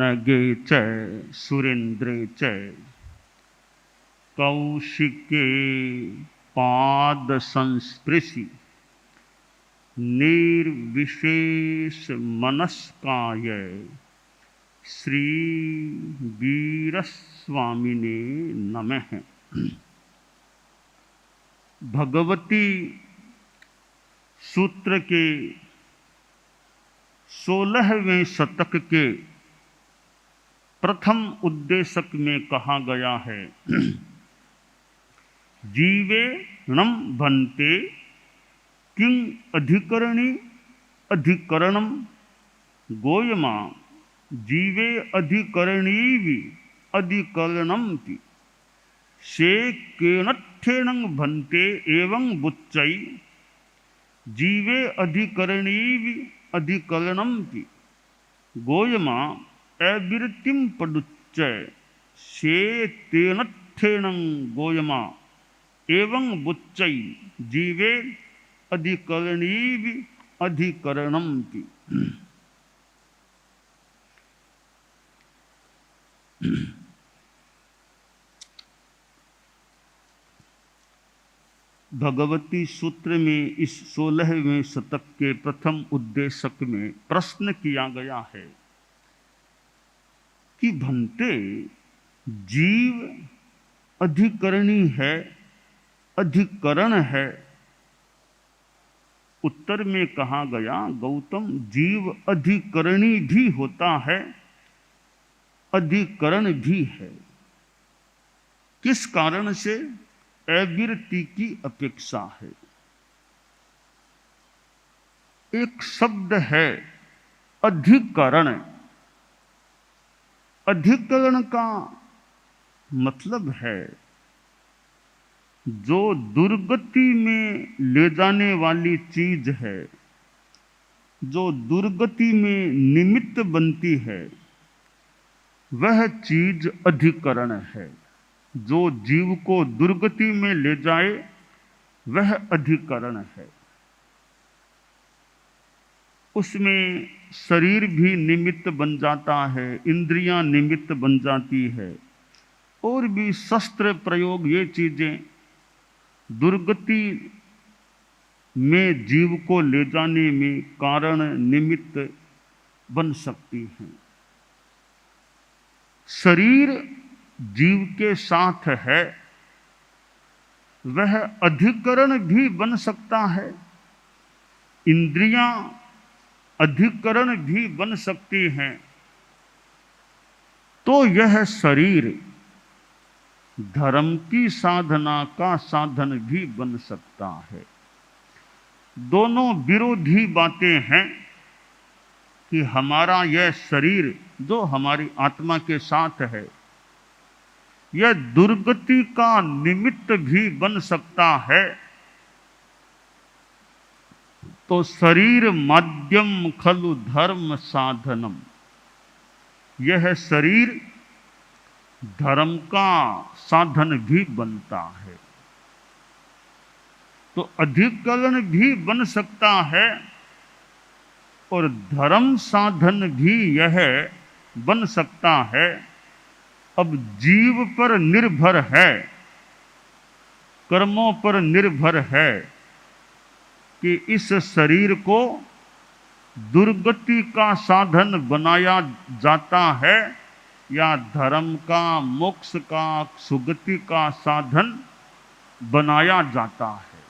नगे च सुरेन्द्रे च कौशिके पाद संस्पृशि निर्विशेष मनस्काय श्री वीरस्वामिने नमः। भगवती सूत्र के 16वें शतक के प्रथम उद्देशक में कहा गया है, जीवे नम भन्ते किं अधिकरणी अधिकरणम गोयमा जीवे अधिकरणीवि अधिकरणम की से केनठेनं भन्ते एवं बुच्चै जीवे अधिकरणीवि अधिकरणम की गोयमा अविरतिम पडुच्चय से तेनठेनं गोयमा एवं बुच्चै जीवे अधिकरणीवि अधिकरणम की। भगवती सूत्र में इस 16वें शतक के प्रथम उद्देशक में प्रश्न किया गया है कि भन्ते जीव अधिकरणी है अधिकरण है। उत्तर में कहा गया, गौतम जीव अधिकरणी भी होता है अधिकरण भी है। किस कारण से? अविरति की अपेक्षा है। एक शब्द है अधिकरण। अधिकरण का मतलब है जो दुर्गति में ले जाने वाली चीज है, जो दुर्गति में निमित्त बनती है, वह चीज अधिकरण है। जो जीव को दुर्गति में ले जाए वह अधिकरण है। उसमें शरीर भी निमित्त बन जाता है, इंद्रियां निमित्त बन जाती है, और भी शस्त्र प्रयोग, ये चीजें दुर्गति में जीव को ले जाने में कारण निमित्त बन सकती हैं। शरीर जीव के साथ है, वह अधिकरण भी बन सकता है। इंद्रियां अधिकरण भी बन सकती हैं। तो यह शरीर धर्म की साधना का साधन भी बन सकता है। दोनों विरोधी बातें हैं कि हमारा यह शरीर जो हमारी आत्मा के साथ है, यह दुर्गति का निमित्त भी बन सकता है। तो शरीर माध्यम खलु धर्म साधनम, यह शरीर धर्म का साधन भी बनता है। तो अधिकरण भी बन सकता है और धर्म साधन भी यह बन सकता है। अब जीव पर निर्भर है, कर्मों पर निर्भर है कि इस शरीर को दुर्गति का साधन बनाया जाता है या धर्म का, मोक्ष का, सुगति का साधन बनाया जाता है।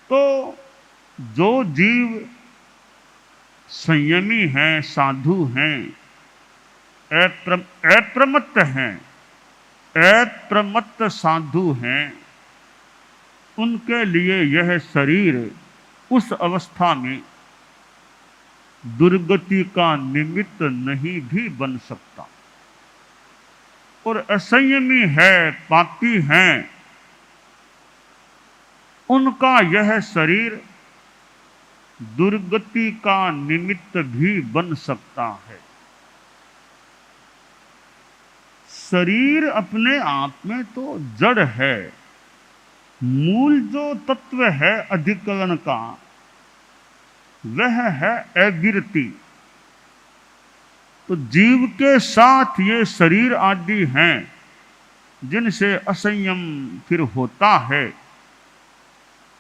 तो जो जीव संयमी हैं, साधु हैं, अप्रमत्त हैं, अप्रमत्त साधु हैं, उनके लिए यह शरीर उस अवस्था में दुर्गति का निमित्त नहीं भी बन सकता। और असंयमी है, पापी हैं, उनका यह शरीर दुर्गति का निमित्त भी बन सकता है। शरीर अपने आप में तो जड़ है। मूल जो तत्व है अधिकरण का वह है अविरति। तो जीव के साथ ये शरीर आदि हैं जिनसे असंयम फिर होता है,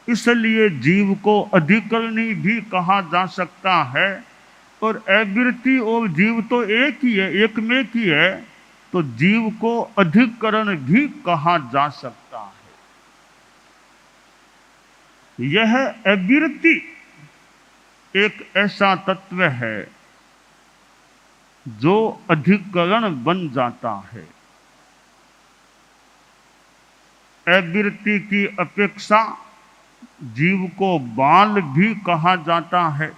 इसलिए जीव को अधिकरणी भी कहा जा सकता है। और अविरति और जीव तो एक ही है, एक में की है, तो जीव को अधिकरण भी कहा जा सकता है। यह अविरति एक ऐसा तत्व है जो अधिकरण बन जाता है। अविरति की अपेक्षा जीव को बाल भी कहा जाता है।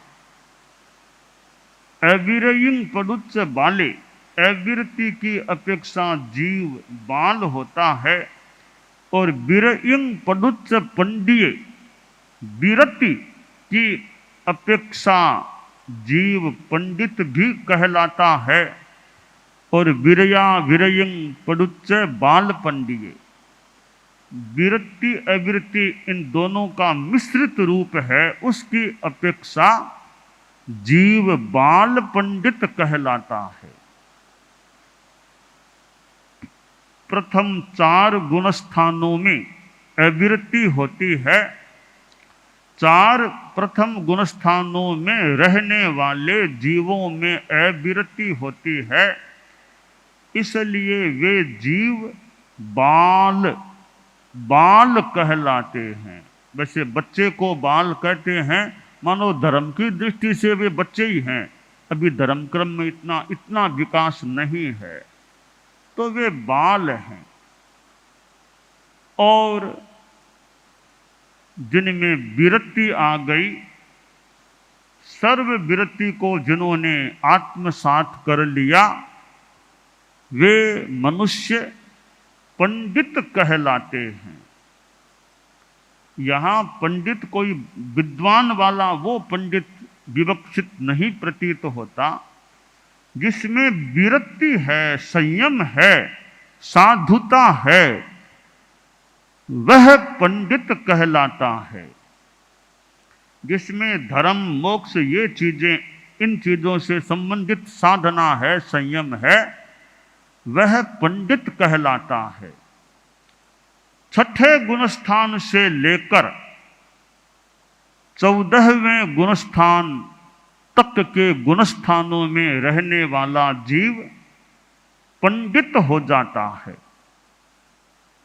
अविरयिंग पडुच्च बाले, अविरति की अपेक्षा जीव बाल होता है। और विरयिंग पडुच्च पंडिये, विरति की अपेक्षा जीव पंडित भी कहलाता है। और विरया विरयिंग पडुच्च बाल पंडिये, विरति अविरति इन दोनों का मिश्रित रूप है, उसकी अपेक्षा जीव बाल पंडित कहलाता है। प्रथम 4 गुणस्थानों में अविरति होती है। 4 प्रथम गुणस्थानों में रहने वाले जीवों में अविरति होती है, इसलिए वे जीव बाल कहलाते हैं। वैसे बच्चे को बाल कहते हैं, मानो धर्म की दृष्टि से वे बच्चे ही हैं, अभी धर्म क्रम में इतना विकास नहीं है, तो वे बाल हैं। और जिनमें विरति आ गई, सर्व विरति को जिन्होंने आत्मसात कर लिया, वे मनुष्य पंडित कहलाते हैं। यहाँ पंडित कोई विद्वान वाला वो पंडित विवक्षित नहीं प्रतीत होता, जिसमें विरति है, संयम है, साधुता है, वह पंडित कहलाता है। जिसमें धर्म मोक्ष ये चीजें, इन चीजों से संबंधित साधना है, संयम है, वह पंडित कहलाता है। छठे गुणस्थान से लेकर 14वें गुणस्थान तक के गुणस्थानों में रहने वाला जीव पंडित हो जाता है।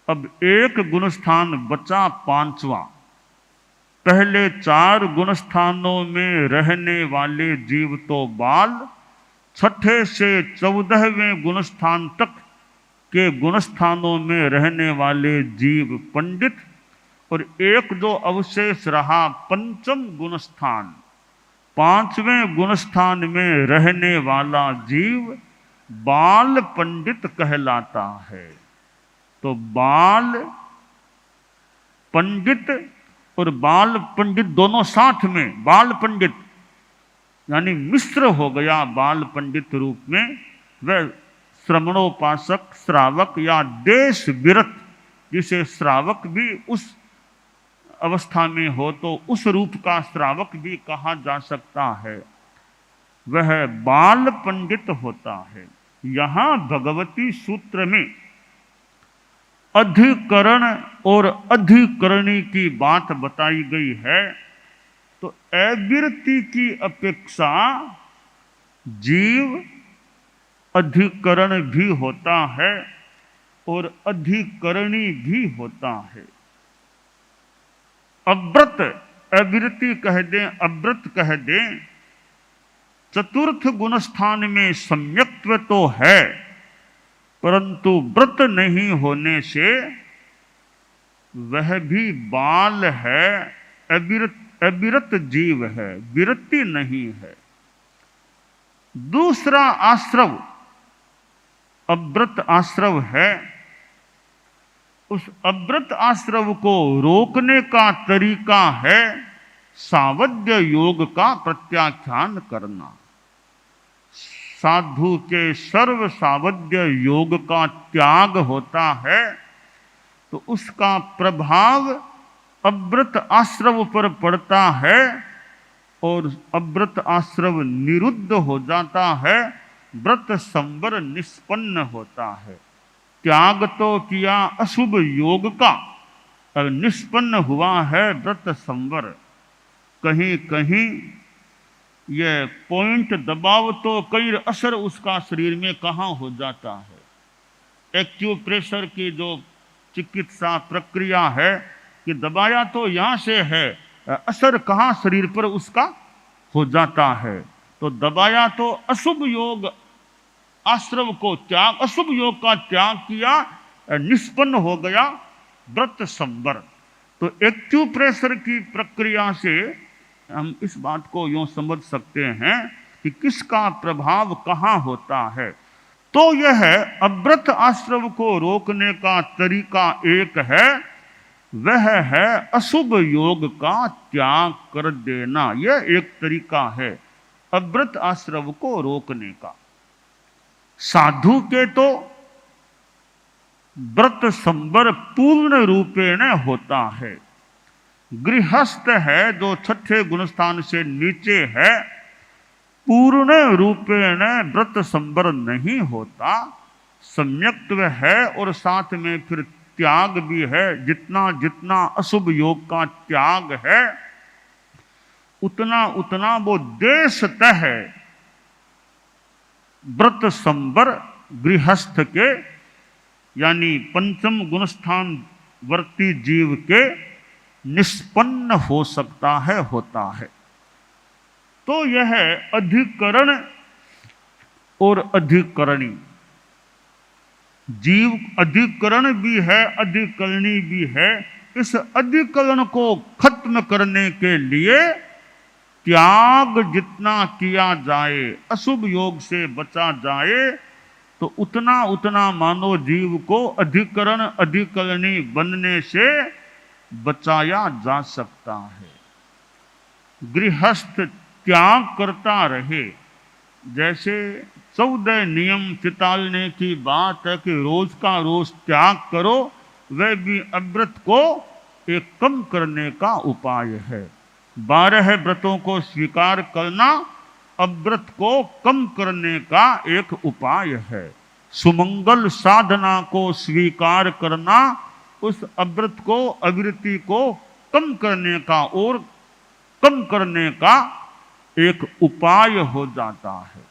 अब एक गुणस्थान बचा 5वां। पहले 4 गुणस्थानों में रहने वाले जीव तो बाल, छठे से 14वें गुणस्थान तक के गुणस्थानों में रहने वाले जीव पंडित, और एक जो अवशेष रहा 5म गुणस्थान, 5वें गुणस्थान में रहने वाला जीव बाल पंडित कहलाता है। तो बाल पंडित और बाल पंडित दोनों साथ में, बाल पंडित यानी मिश्र हो गया बाल पंडित रूप में। वह श्रवणोपासक, श्रावक या देश विरत, जिसे श्रावक भी उस अवस्था में हो तो उस रूप का श्रावक भी कहा जा सकता है, वह बाल पंडित होता है। यहाँ भगवती सूत्र में अधिकरण और अधिकरणी की बात बताई गई है। तो अविरति की अपेक्षा जीव अधिकरण भी होता है और अधिकरणी भी होता है। अव्रत, अविरति कह दें, अव्रत कह दें, चतुर्थ गुणस्थान में सम्यक्त्व तो है, परंतु व्रत नहीं होने से वह भी बाल है, अविरत जीव है, विरति नहीं है। दूसरा आश्रव अव्रत आश्रव है। उस अव्रत आश्रव को रोकने का तरीका है सावध्य योग का प्रत्याख्यान करना। साधु के सर्व सावध्य योग का त्याग होता है, तो उसका प्रभाव अव्रत आश्रव पर पड़ता है और अव्रत आश्रव निरुद्ध हो जाता है व्रत संवर निष्पन्न होता है। त्याग तो किया अशुभ योग का और निष्पन्न हुआ है व्रत संवर। कहीं कहीं ये पॉइंट दबाव तो कई असर उसका शरीर में कहाँ हो जाता है। एक्यूप्रेशर की जो चिकित्सा प्रक्रिया है कि दबाया तो यहाँ से है, असर कहाँ शरीर पर उसका हो जाता है। तो दबाया तो अशुभ योग आश्रव को त्याग, अशुभ योग का त्याग किया, निष्पन्न हो गया व्रत संवर। तो एक्यूप्रेशर की प्रक्रिया से हम इस बात को यूं समझ सकते हैं कि किसका प्रभाव कहाँ होता है। तो यह अव्रत आश्रव को रोकने का तरीका एक है, वह है अशुभ योग का त्याग कर देना। यह एक तरीका है अव्रत आश्रव को रोकने का। साधु के तो व्रत संवर पूर्ण रूपेण होता है। गृहस्थ है जो छठे गुणस्थान से नीचे है, पूर्ण रूपेण व्रत संवर नहीं होता। सम्यक्त्व है और साथ में फिर त्याग भी है। जितना जितना अशुभ योग का त्याग है उतना उतना वो देशतः व्रत संवर गृहस्थ के यानी पंचम गुणस्थान वर्ती जीव के निष्पन्न हो सकता है, होता है। तो यह अधिकरण और अधिकरणी, जीव अधिकरण भी है अधिकरणी भी है। इस अधिकरण को खत्म करने के लिए त्याग जितना किया जाए, अशुभ योग से बचा जाए, तो उतना उतना मानव जीव को अधिकरण अधिकरणी बनने से बचाया जा सकता है। गृहस्थ त्याग करता रहे, जैसे 14 नियम चितालने की बात है कि रोज का रोज त्याग करो, वह भी अव्रत को एक कम करने का उपाय है। 12 व्रतों को स्वीकार करना अव्रत को कम करने का एक उपाय है। सुमंगल साधना को स्वीकार करना उस अव्रत को, अविरति को कम करने का और कम करने का एक उपाय हो जाता है।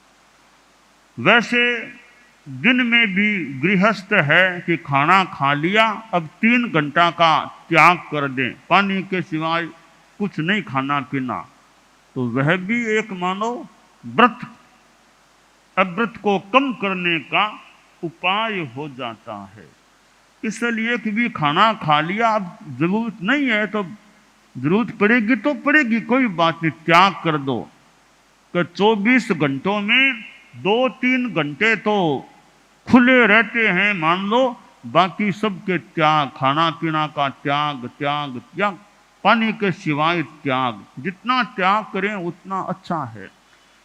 वैसे दिन में भी गृहस्थ है कि खाना खा लिया, अब 3 घंटा का त्याग कर दें, पानी के सिवाय कुछ नहीं खाना पीना, तो वह भी एक मानो व्रत, अव्रत को कम करने का उपाय हो जाता है। इसलिए कि भी खाना खा लिया, अब जरूरत नहीं है तो जरूरत पड़ेगी तो पड़ेगी, कोई बात नहीं, त्याग कर दो। तो 24 घंटों में 2-3 घंटे तो खुले रहते हैं मान लो, बाकी सबके त्याग, खाना पीना का त्याग, त्याग त्याग, पानी के सिवाय त्याग, जितना त्याग करें उतना अच्छा है।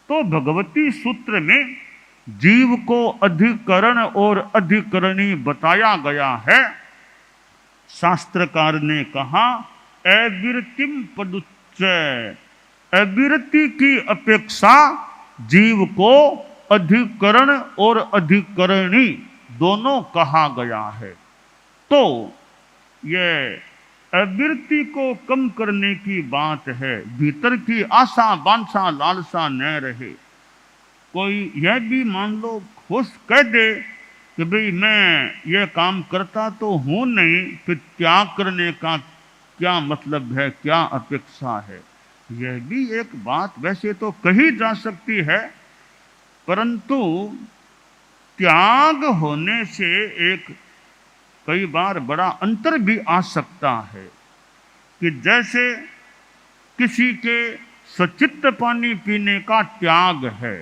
तो भगवती सूत्र में जीव को अधिकरण और अधिकरणी बताया गया है। शास्त्रकार ने कहा अविरतिम पदुच्चय, अविरति की अपेक्षा जीव को अधिकरण और अधिकरणी दोनों कहा गया है। तो यह अविरति को कम करने की बात है, भीतर की आशा वांछा लालसा न रहे। कोई यह भी मान लो खुश कह दे कि भाई मैं ये काम करता तो हूँ नहीं, फिर त्याग करने का क्या मतलब है, क्या अपेक्षा है। यह भी एक बात वैसे तो कही जा सकती है, परंतु त्याग होने से एक कई बार बड़ा अंतर भी आ सकता है कि जैसे किसी के सचित्त पानी पीने का त्याग है।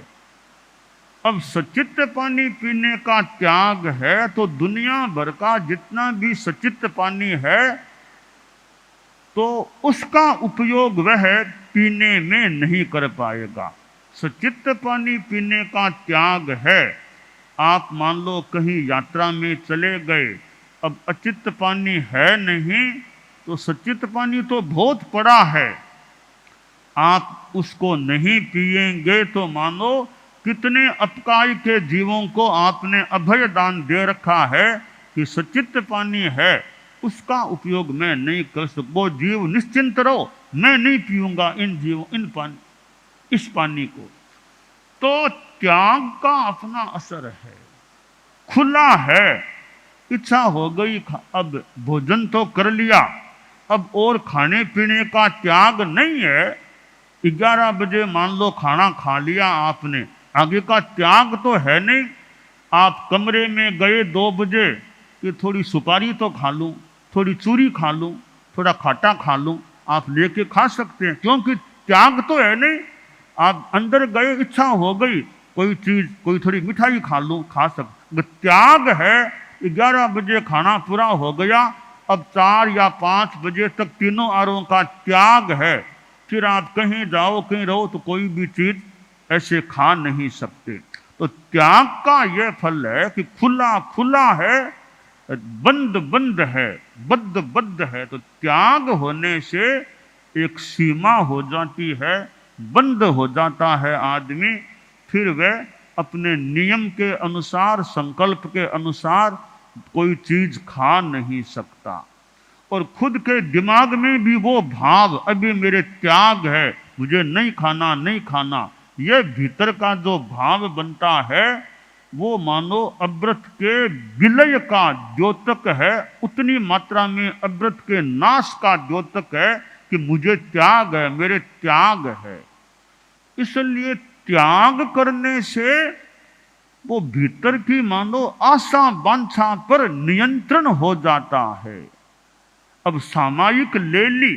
अब सचित्त पानी पीने का त्याग है तो दुनिया भर का जितना भी सचित्त पानी है तो उसका उपयोग वह पीने में नहीं कर पाएगा। सचित्त पानी पीने का त्याग है। आप मान लो कहीं यात्रा में चले गए, अब अचित्त पानी है नहीं, तो सचित्त पानी तो बहुत पड़ा है, आप उसको नहीं पिएंगे तो मानो कितने अपकाय के जीवों को आपने अभय दान दे रखा है कि सचित्त पानी है, उसका उपयोग मैं नहीं कर सकता। वो जीव निश्चिंत रहो, मैं नहीं पीऊंगा इस पानी को। तो त्याग का अपना असर है, खुला है, इच्छा हो गई, अब भोजन तो कर लिया, अब और खाने पीने का त्याग नहीं है। 11 बजे मान लो खाना खा लिया आपने, आगे का त्याग तो है नहीं। आप कमरे में गए 2 बजे कि थोड़ी सुपारी तो खा लूं, थोड़ी चूरी खा लूं, थोड़ा खाटा खा लूं, आप लेके खा सकते हैं, क्योंकि त्याग तो है नहीं। आप अंदर गए, इच्छा हो गई कोई चीज, कोई थोड़ी मिठाई खा लूं, खा सकते। त्याग है 11 बजे खाना पूरा हो गया, अब 4 या 5 बजे तक तीनों आहारों का त्याग है। फिर आप कहीं जाओ कहीं रहो तो कोई भी चीज ऐसे खा नहीं सकते। तो त्याग का यह फल है कि खुला खुला है, बंद बंद है, बद्ध बद्ध है। तो त्याग होने से एक सीमा हो जाती है, बंद हो जाता है आदमी, फिर वह अपने नियम के अनुसार, संकल्प के अनुसार कोई चीज खा नहीं सकता। और खुद के दिमाग में भी वो भाव, अभी मेरे त्याग है, मुझे नहीं खाना नहीं खाना, यह भीतर का जो भाव बनता है वो मानो अमृत के विलय का द्योतक है, उतनी मात्रा में अमृत के नाश का द्योतक है कि मुझे त्याग है, मेरे त्याग है। इसलिए त्याग करने से वो भीतर की मानो आशा वांछा पर नियंत्रण हो जाता है। अब सामायिक ले ली,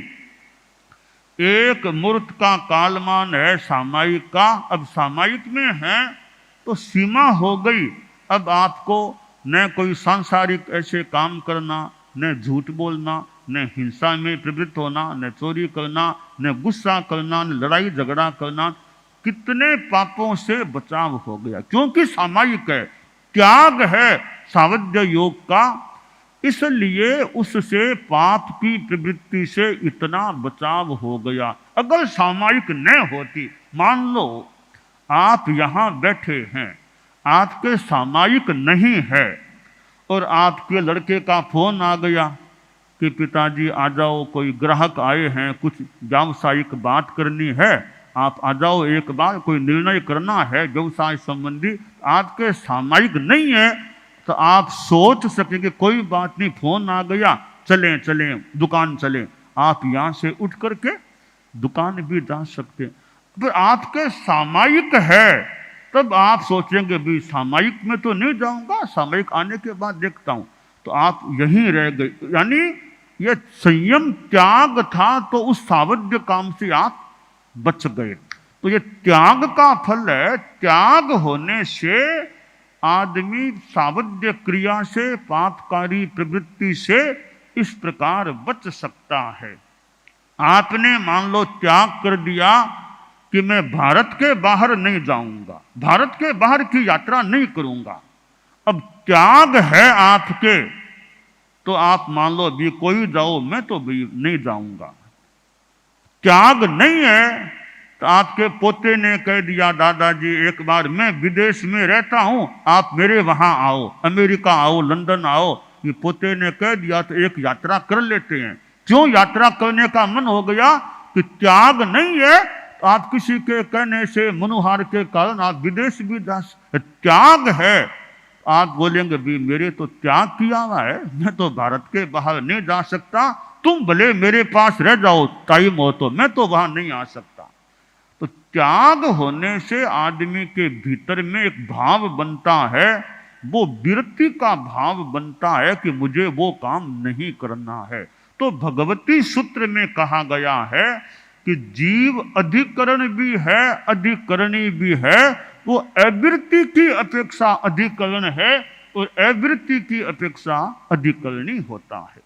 एक मूर्त का कालमान है सामायिक का, अब सामायिक में है तो सीमा हो गई। अब आपको न कोई सांसारिक ऐसे काम करना, न झूठ बोलना, न हिंसा में प्रवृत्त होना, न चोरी करना, न गुस्सा करना, न लड़ाई झगड़ा करना, कितने पापों से बचाव हो गया, क्योंकि सामायिक है, त्याग है सावध्य योग का। इसलिए उससे पाप की प्रवृत्ति से इतना बचाव हो गया। अगर सामायिक न होती, मान लो आप यहाँ बैठे हैं, आपके सामायिक नहीं है और आपके लड़के का फोन आ गया कि पिताजी आ जाओ, कोई ग्राहक आए हैं, कुछ व्यावसायिक बात करनी है, आप आ जाओ, एक बार कोई निर्णय करना है व्यवसाय संबंधी, आपके सामायिक नहीं है, तो आप सोच सकेंगे कोई बात नहीं, फोन आ गया, चलें चलें दुकान चलें, आप यहाँ से उठ करके दुकान भी जा सकते हैं। पर आपके सामायिक है तब आप सोचेंगे भी सामायिक में तो नहीं जाऊंगा, सामायिक आने के बाद देखता हूं, तो आप यहीं रह गए। यानी यह संयम त्याग था तो उस सावध्य काम से आप बच गए। तो ये त्याग का फल है, त्याग होने से आदमी सावध्य क्रिया से, पापकारी प्रवृत्ति से इस प्रकार बच सकता है। आपने मान लो त्याग कर दिया कि मैं भारत के बाहर नहीं जाऊंगा, भारत के बाहर की यात्रा नहीं करूंगा, अब त्याग है आपके, तो आप मान लो भी कोई जाओ, मैं तो भी नहीं जाऊंगा। त्याग नहीं है तो आपके पोते ने कह दिया दादाजी एक बार मैं विदेश में रहता हूं, आप मेरे वहां आओ, अमेरिका आओ, लंदन आओ, ये पोते ने कह दिया तो एक यात्रा कर लेते हैं। क्यों यात्रा करने का मन हो गया कि त्याग नहीं है, तो आप किसी के कहने से, मनुहार के कारण आप विदेश भी जा सकते। त्याग है, आप बोलेंगे भी मेरे तो त्याग किया हुआ है, मैं तो भारत के बाहर नहीं जा सकता, तुम भले मेरे पास रह जाओ, टाइम हो तो, मैं तो वहां नहीं आ सकता। तो त्याग होने से आदमी के भीतर में एक भाव बनता है, वो विरक्ति का भाव बनता है कि मुझे वो काम नहीं करना है। तो भगवती सूत्र में कहा गया है कि जीव अधिकरण भी है, अधिकरणी भी है, वो अवृत्ति की अपेक्षा अधिकरण है और अवृत्ति की अपेक्षा अधिकरणी होता है।